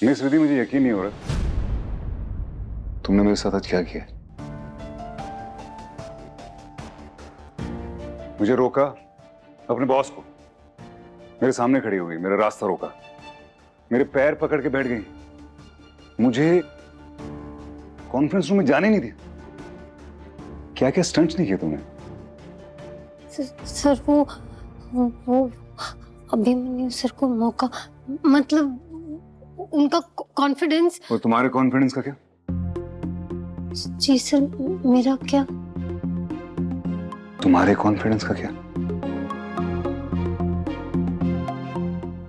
Miss विधि, मुझे यकीन नहीं हो रहा तुमने मेरे साथ आज क्या किया। मुझे रोका, अपने बॉस को मेरे सामने खड़ी हो गई, मेरा रास्ता रोका, मेरे पैर पकड़ के बैठ गई, मुझे कॉन्फ्रेंस रूम में जाने नहीं दिया। क्या क्या स्टंट्स नहीं किए तुमने? सर वो अभिमन्यु सर को मौका, मतलब उनका कॉन्फिडेंस। और तुम्हारे कॉन्फिडेंस का क्या? जी सर, मेरा क्या? तुम्हारे कॉन्फिडेंस का क्या?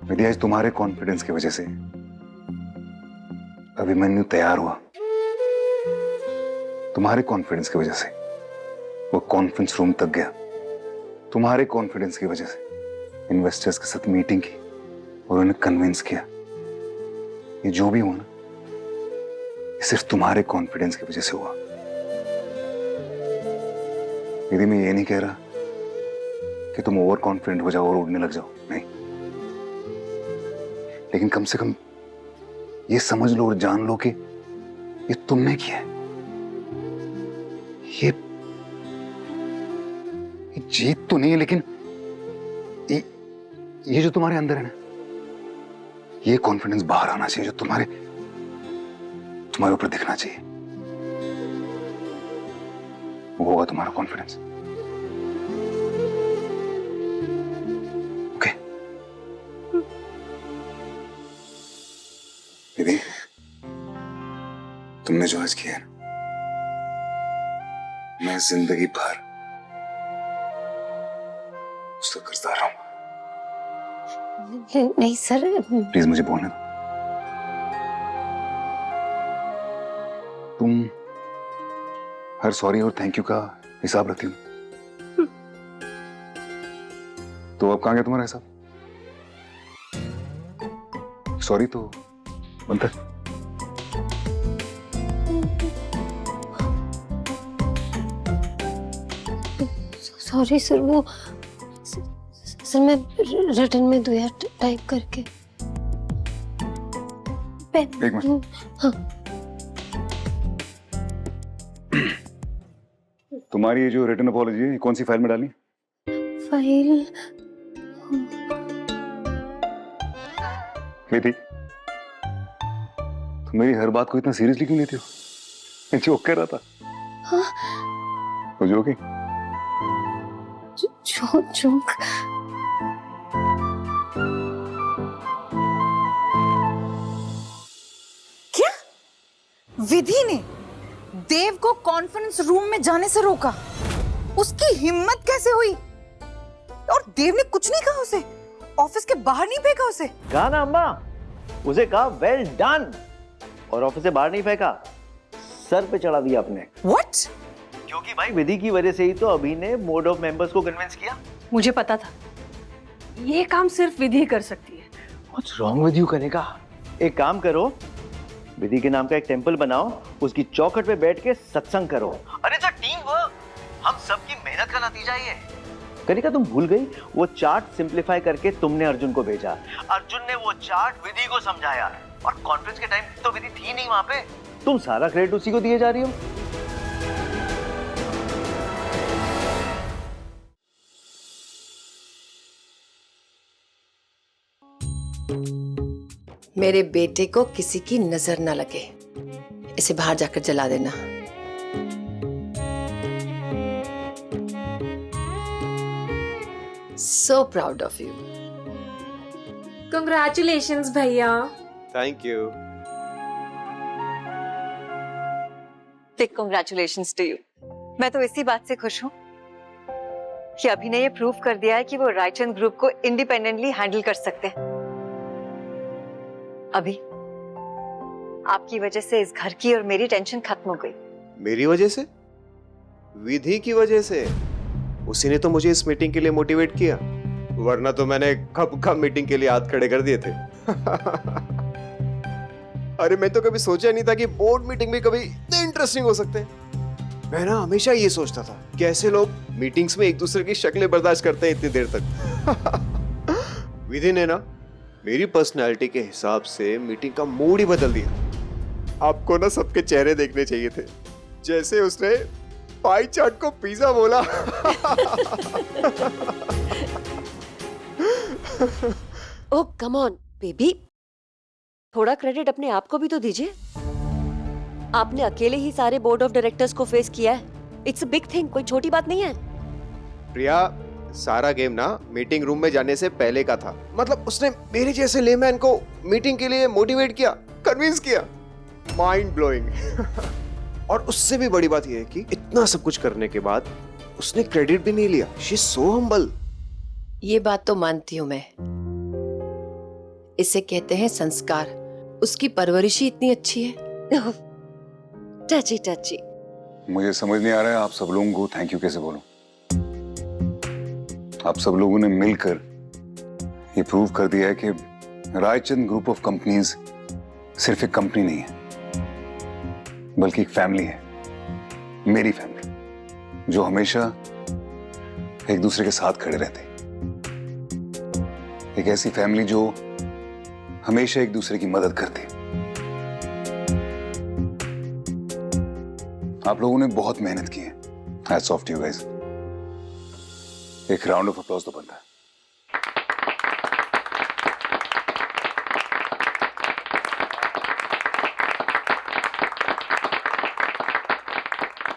विधि, आज तुम्हारे कॉन्फिडेंस की वजह से अभिमन्यु तैयार हुआ। तुम्हारे कॉन्फिडेंस की वजह से वो कॉन्फ्रेंस रूम तक गया। तुम्हारे कॉन्फिडेंस की वजह से इन्वेस्टर्स के साथ मीटिंग की और उन्हें कन्विंस किया। ये जो भी हुआ ना, ये सिर्फ तुम्हारे कॉन्फिडेंस की वजह से हुआ। यदि मैं ये नहीं कह रहा कि तुम ओवर कॉन्फिडेंट हो जाओ और उड़ने लग जाओ, नहीं, लेकिन कम से कम ये समझ लो और जान लो कि ये तुमने किया है। ये जीत तो नहीं है, लेकिन ये जो तुम्हारे अंदर है ना, ये कॉन्फिडेंस बाहर आना चाहिए, जो तुम्हारे ऊपर दिखना चाहिए। वो होगा तुम्हारा कॉन्फिडेंस। ओके दीदी, तुमने जो आज किया है ना, मैं जिंदगी भर उसका कर्जदार रहूंगा। नहीं सर, प्लीज मुझे बोलने दो। तुम हर सॉरी और थैंक यू का हिसाब रखती हो, तो अब कहां गया तुम्हारा हिसाब? सॉरी तो बनता है। सॉरी सर, वो सर मैं रिटर्न में दूया टाइप करके। एक मिनट। हाँ। तुम्हारी ये जो रिटर्न अपॉलॉजी है, ये कौन सी फाइल में डाली? फाइल विधि, तुम मेरी हर बात को इतना सीरियसली क्यों लेती हो? मैं जोक कर रहा था। हाँ। वो जोक है? जोक। क्या विधि ने देव को कॉन्फ्रेंस रूम में जाने से रोका? उसकी हिम्मत कैसे हुई? और देव ने कुछ नहीं कहा उसे? ऑफिस के बाहर नहीं फेंका उसे? कहा ना अम्मा, उसे कहा वेल डन, और ऑफिस से बाहर नहीं फेंका, सर पे चढ़ा दिया अपने। What? क्योंकि भाई विधि की वजह से ही तो अभी ने बोर्ड ऑफ मेंबर्स को कन्विंस किया। मुझे पता था ये काम सिर्फ विधि कर सकती है। What's wrong with you कनेका? एक काम करो, विधि के नाम का एक टेंपल बनाओ, उसकी चौखट पे बैठ के सत्संग करो। अरे इट्स अ टीम वर्क, हम सबकी मेहनत का नतीजा ये। कनिका, तुम भूल गई वो चार्ट सिंपलीफाई करके तुमने अर्जुन को भेजा, अर्जुन ने वो चार्ट विधि को समझाया, और कॉन्फ्रेंस के टाइम तो विधि थी नहीं वहां पे, तुम सारा क्रेडिट उसी को दिए जा रही हो। मेरे बेटे को किसी की नजर न लगे, इसे बाहर जाकर जला देना। So proud of you. Congratulations भैया। Thank you. Big congratulations to you. मैं तो इसी बात से खुश हूँ कि अभी ने ये प्रूव कर दिया है कि वो रायचंद ग्रुप को इंडिपेंडेंटली हैंडल कर सकते हैं। अभी आपकी वजह से इस घर की और मेरी टेंशन खत्म हो गई। मेरी वजह से? विधि की वजह से? उसी ने तो मुझे इस मीटिंग के लिए मोटिवेट किया, वरना तो मैंने कब मीटिंग के लिए हाथ खड़े कर दिए थे। अरे मैं तो कभी सोचा नहीं था कि बोर्ड मीटिंग भी कभी इतने इंटरेस्टिंग हो सकते हैं। मैं ना हमेशा ये सोचता था कि ऐसे लोग मीटिंग्स में एक दूसरे की शक्लें बर्दाश्त करते हैं इतनी देर तक। विधि ने ना मेरी पर्सनालिटी के हिसाब से मीटिंग का मूड ही बदल दिया। आपको ना सबके चेहरे देखने चाहिए थे, जैसे उसने पाई चाट को पिज्जा बोला। ओह कम ऑन बेबी, थोड़ा क्रेडिट अपने आप को भी तो दीजिए। आपने अकेले ही सारे बोर्ड ऑफ डायरेक्टर्स को फेस किया है। इट्स अ बिग थिंग, कोई छोटी बात नहीं है। प्रिया, सारा गेम ना मीटिंग रूम में जाने से पहले का था। मतलब उसने मेरे जैसे लेमैन को मीटिंग के लिए मोटिवेट किया, कन्विंस किया। Mind blowing. और उससे भी बड़ी बात यह है कि इतना सब कुछ करने के बाद उसने क्रेडिट भी नहीं लिया। She is so humble. ये बात तो मानती हूं मैं। इसे कहते हैं संस्कार। उसकी परवरिश ही इतनी अच्छी है। टची टची। मुझे समझ नहीं आ रहा है आप सब लोगों को थैंक यू कैसे बोलूं। आप सब लोगों ने मिलकर ये प्रूव कर दिया है कि रायचंद ग्रुप ऑफ कंपनीज सिर्फ एक कंपनी नहीं है, बल्कि एक फैमिली है। मेरी फैमिली, जो हमेशा एक दूसरे के साथ खड़े रहते। एक ऐसी फैमिली जो हमेशा एक दूसरे की मदद करती। आप लोगों ने बहुत मेहनत की है। Hats off to you guys. एक राउंड ऑफ अप्लॉज तो बनता है।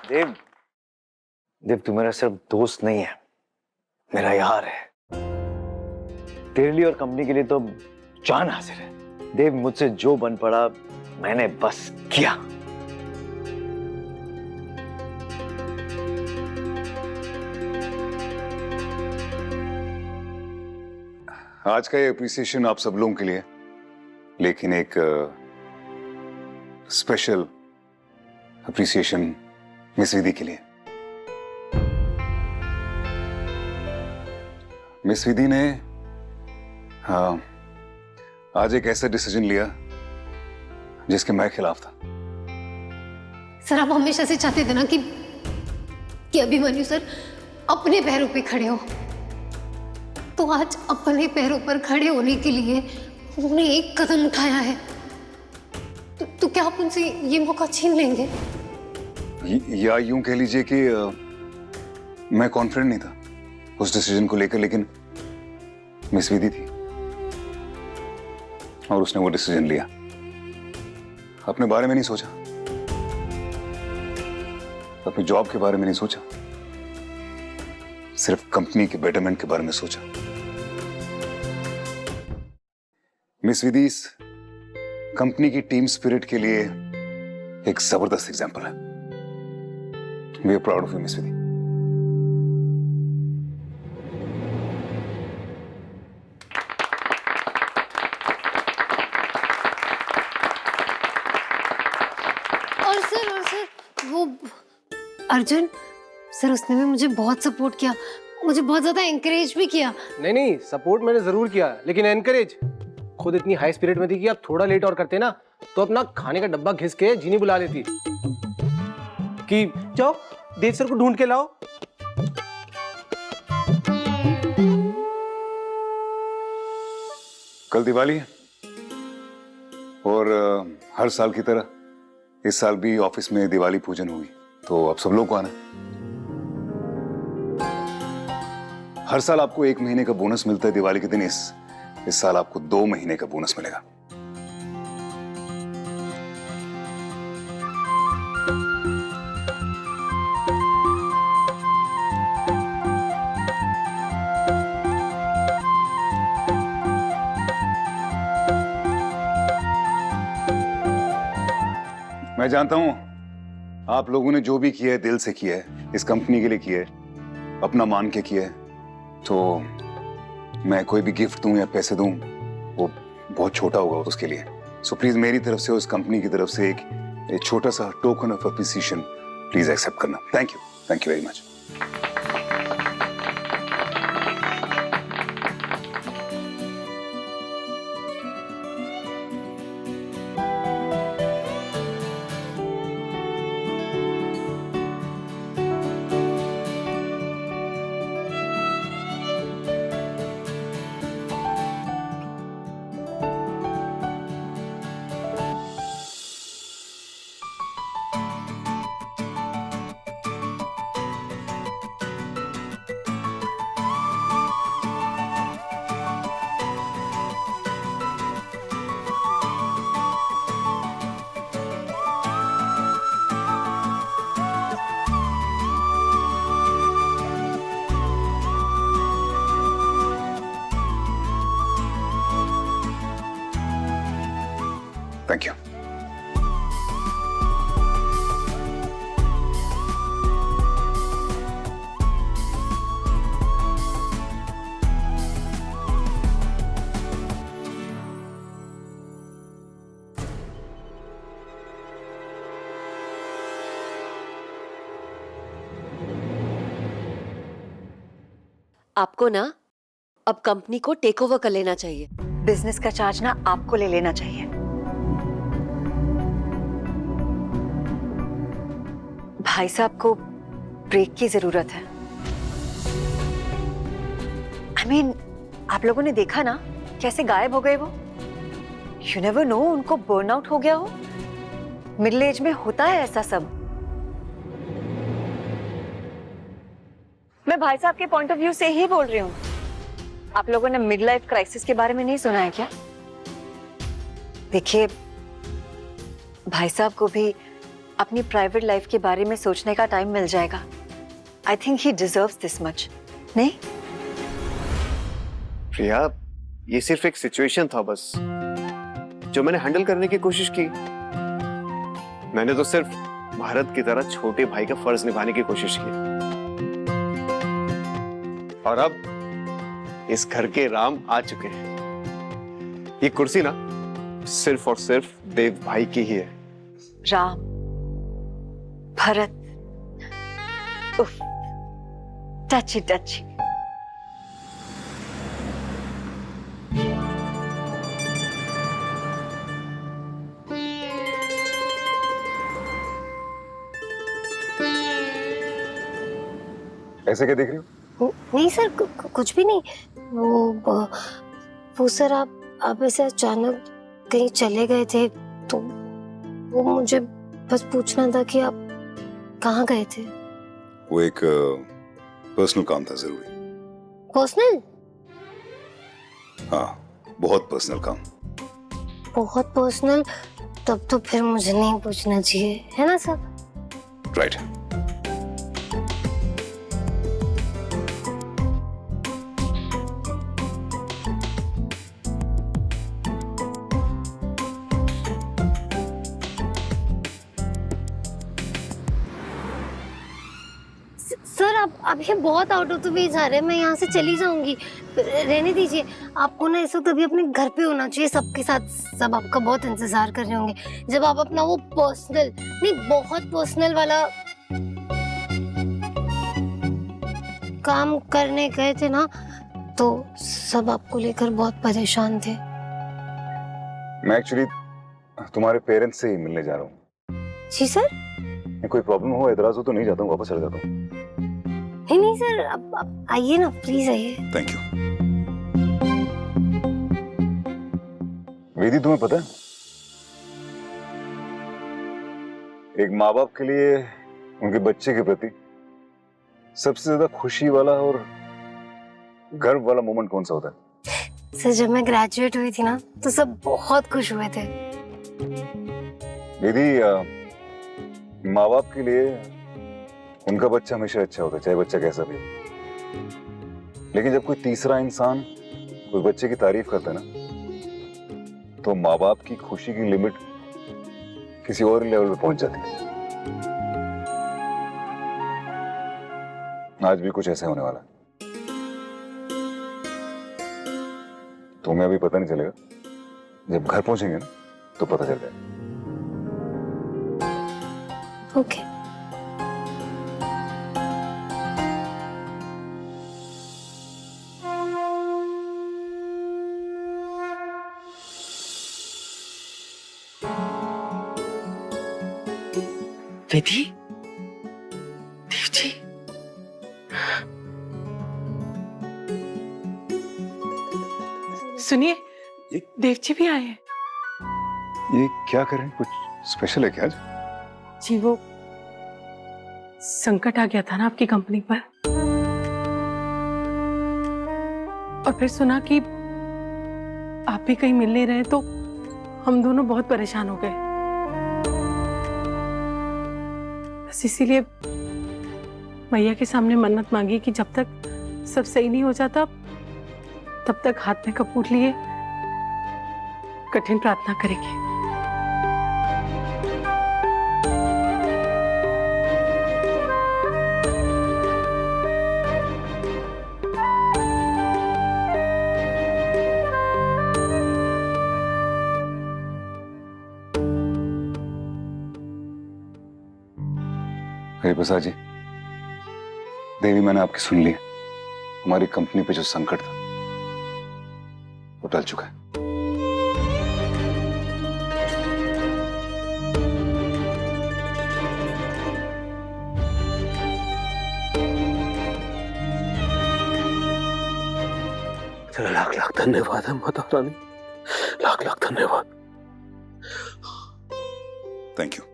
देव, देव तू मेरा सिर्फ दोस्त नहीं है, मेरा यार है। तेरे लिए और कंपनी के लिए तो जान हाजिर है। देव, मुझसे जो बन पड़ा मैंने बस किया। आज का ये अप्रिसिएशन आप सब लोगों के लिए, लेकिन एक स्पेशल अप्रिसिएशन मिस विधि के लिए। मिस विधि ने आज एक ऐसा डिसीजन लिया जिसके मैं खिलाफ था। सर आप हमेशा से चाहते थे ना कि अभिमन्यु सर अपने पैरों पे खड़े हो, तो आज अपने पैरों पर खड़े होने के लिए उन्होंने एक कदम उठाया है। तो क्या आप उनसे ये मौका छीन लेंगे? या यूं कह लीजिए कि मैं कॉन्फिडेंट नहीं था उस डिसीजन को लेकर, लेकिन मिस विधि थी और उसने वो डिसीजन लिया। अपने बारे में नहीं सोचा, अपनी जॉब के बारे में नहीं सोचा, सिर्फ कंपनी के बेटरमेंट के बारे में सोचा। मिस विधि इस कंपनी की टीम स्पिरिट के लिए एक जबरदस्त एग्जांपल है। We are proud of you miss Vidhi. और सर वो अर्जुन सर, उसने भी मुझे बहुत सपोर्ट किया, मुझे बहुत ज्यादा एनकरेज भी किया। नहीं, सपोर्ट मैंने जरूर किया, लेकिन एनकरेज खुद इतनी हाई स्पिरिट में थी कि आप थोड़ा लेट और करते ना तो अपना खाने का डब्बा घिस के जीनी बुला लेती कि जाओ देव सर को ढूंढ के लाओ। कल दिवाली है और हर साल की तरह इस साल भी ऑफिस में दिवाली पूजन हुई, तो आप सब लोग को आना। हर साल आपको 1 महीने का बोनस मिलता है दिवाली के दिन। इस साल आपको 2 महीने का बोनस मिलेगा। मैं जानता हूं आप लोगों ने जो भी किया है दिल से किया है, इस कंपनी के लिए किया है, अपना मान के किया है। तो मैं कोई भी गिफ्ट दूं या पैसे दूं वो बहुत छोटा होगा उसके लिए। सो प्लीज मेरी तरफ से और इस कंपनी की तरफ से एक छोटा सा token of appreciation please accept करना। Thank you very much. Thank you. आपको ना अब कंपनी को टेक ओवर कर लेना चाहिए। बिजनेस का चार्ज ना आपको ले लेना चाहिए। भाई साहब को ब्रेक की जरूरत है। I mean, आप लोगों ने देखा ना कैसे गायब हो गए वो। You never know, उनको बर्नआउट हो गया हो। मिडिल एज में होता है ऐसा सब। मैं भाई साहब के पॉइंट ऑफ व्यू से ही बोल रही हूँ। आप लोगों ने मिड लाइफ क्राइसिस के बारे में नहीं सुना है क्या? देखिए, भाई साहब को भी अपनी प्राइवेट लाइफ के बारे में सोचने का टाइम मिल जाएगा। I think he deserves this much, नहीं? प्रिया, ये सिर्फ एक सिचुएशन था बस, जो मैंने हैंडल करने की कोशिश की। मैंने तो सिर्फ भारत की तरह छोटे भाई का फर्ज निभाने की कोशिश की। और अब इस घर के राम आ चुके हैं। ये कुर्सी ना सिर्फ और सिर्फ देव भाई की ही है। राम, भरत, उफ, टची टची। ऐसे क्या देख रही हो? नहीं सर, कुछ भी नहीं। वो सर, आप ऐसे अचानक कहीं चले गए थे, तो वो मुझे बस पूछना था कि आप कहाँ गए थे। वो एक पर्सनल काम था, जरूरी। पर्सनल? हाँ, बहुत पर्सनल काम। बहुत पर्सनल? तब तो फिर मुझे नहीं पूछना चाहिए, है ना सर? राइट। सर, आप ये बहुत आउट ऑफ द वे जा रहे हैं। मैं यहाँ से चली जाऊंगी, रहने दीजिए। आपको ना इस वक्त अभी अपने घर पे होना चाहिए सबके साथ। सब आपका बहुत इंतजार कर रहे होंगे। जब आप अपना वो पर्सनल, नहीं बहुत पर्सनल वाला काम करने गए थे ना, तो सब आपको लेकर बहुत परेशान थे। मैं एक्चुअली तुम्हारे पेरेंट्स से ही मिलने जा रहा हूँ। जी सर? कोई प्रॉब्लम हो, एतराज हो तो नहीं जाता हूँ, वापस चला जाता हूँ। नहीं सर, अब आइए ना, प्लीज आइए। Thank you. वेदी, तुम्हें पता है, एक माँ बाप के लिए उनके बच्चे के प्रति सबसे ज्यादा खुशी वाला और गर्व वाला मोमेंट कौन सा होता है? सर, जब मैं ग्रेजुएट हुई थी ना, तो सब बहुत खुश हुए थे। वेदी, माँ बाप के लिए उनका बच्चा हमेशा अच्छा होता है, चाहे बच्चा कैसा भी हो। लेकिन जब कोई तीसरा इंसान उस बच्चे की तारीफ करता है ना, तो माँ बाप की खुशी की लिमिट किसी और लेवल पे पहुंच जाती है। आज भी कुछ ऐसा होने वाला है। तुम्हें अभी पता नहीं चलेगा, जब घर पहुंचेंगे ना तो पता चल जाएगा। ओके। विधि, देव जी, सुनिए, देव जी भी आए हैं। ये क्या कर रहे हैं? कुछ स्पेशल है क्या आज? जी, वो संकट आ गया था ना आपकी कंपनी पर, और फिर सुना कि आप भी कहीं मिल नहीं रहे, तो हम दोनों बहुत परेशान हो गए। बस इसीलिए मैया के सामने मन्नत मांगी कि जब तक सब सही नहीं हो जाता, तब तक हाथ में कपूर लिए कठिन प्रार्थना करेंगे। हरिप्रसाद जी, देवी मैंने आपकी सुन ली। हमारी कंपनी पे जो संकट था वो टल चुका है। लाख लाख धन्यवाद है माता रानी, लाख लाख धन्यवाद। Thank you.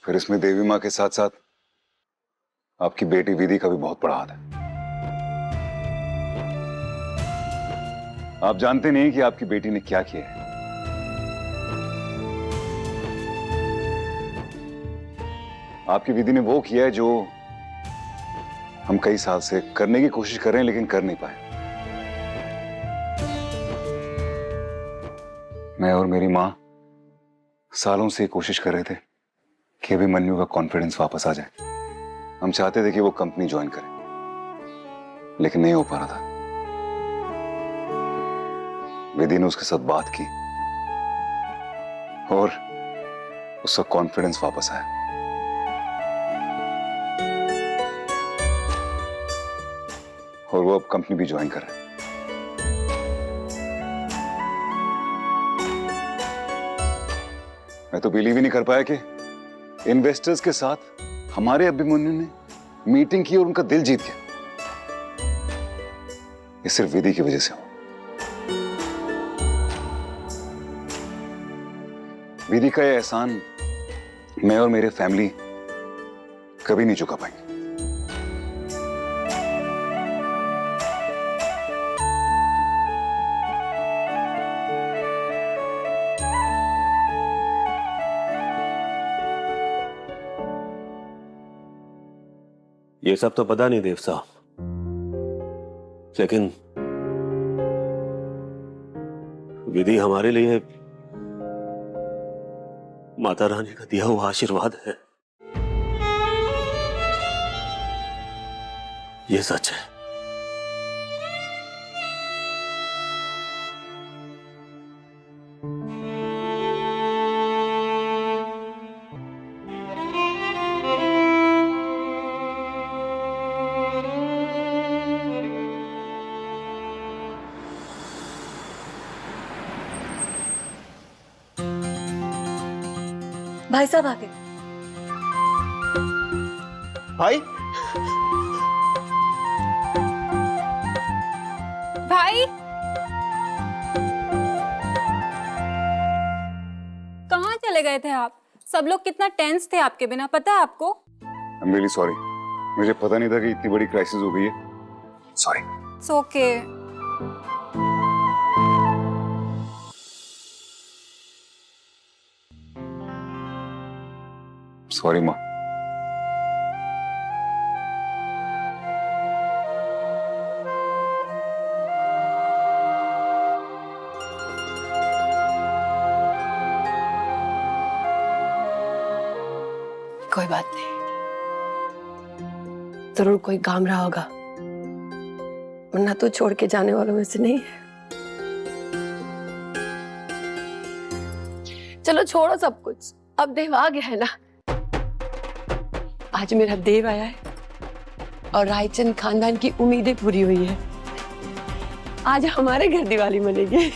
फिर इसमें देवी माँ के साथ साथ आपकी बेटी विधि का भी बहुत बड़ा हाथ है। आप जानते नहीं कि आपकी बेटी ने क्या किया है। आपकी विधि ने वो किया है जो हम कई साल से करने की कोशिश कर रहे हैं लेकिन कर नहीं पाए। मैं और मेरी मां सालों से कोशिश कर रहे थे कि अभिमन्यु का कॉन्फिडेंस वापस आ जाए। हम चाहते थे कि वो कंपनी ज्वाइन करे, लेकिन नहीं हो पा रहा था। विधि ने उसके साथ बात की और उसका कॉन्फिडेंस वापस आया। और वो अब कंपनी भी ज्वाइन कर रहा है। मैं तो बिलीव ही नहीं कर पाया कि इन्वेस्टर्स के साथ हमारे अभिमन्यु ने मीटिंग की और उनका दिल जीत गया। ये सिर्फ विधि की वजह से हो। विधि का ये एहसान मैं और मेरे फैमिली कभी नहीं चुका पाएंगे। ये सब तो पता नहीं देव साहब, लेकिन विधि हमारे लिए माता रानी का दिया हुआ आशीर्वाद है। ये सच है। भाई साहब आ गए। भाई भाई कहाँ चले गए थे आप? सब लोग कितना टेंस थे आपके बिना, पता है आपको? I'm really sorry. मुझे पता नहीं था कि इतनी बड़ी क्राइसिस हो गई है। सॉरी। It's okay. सॉरी माँ। कोई बात नहीं, जरूर कोई काम रहा होगा, वरना तो छोड़ के जाने वालों में से नहीं है। चलो छोड़ो सब कुछ, अब देव आ गया है ना। आज मेरा देव आया है और रायचंद खानदान की उम्मीदें पूरी हुई है। आज हमारे घर दिवाली मनेगी।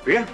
प्रिया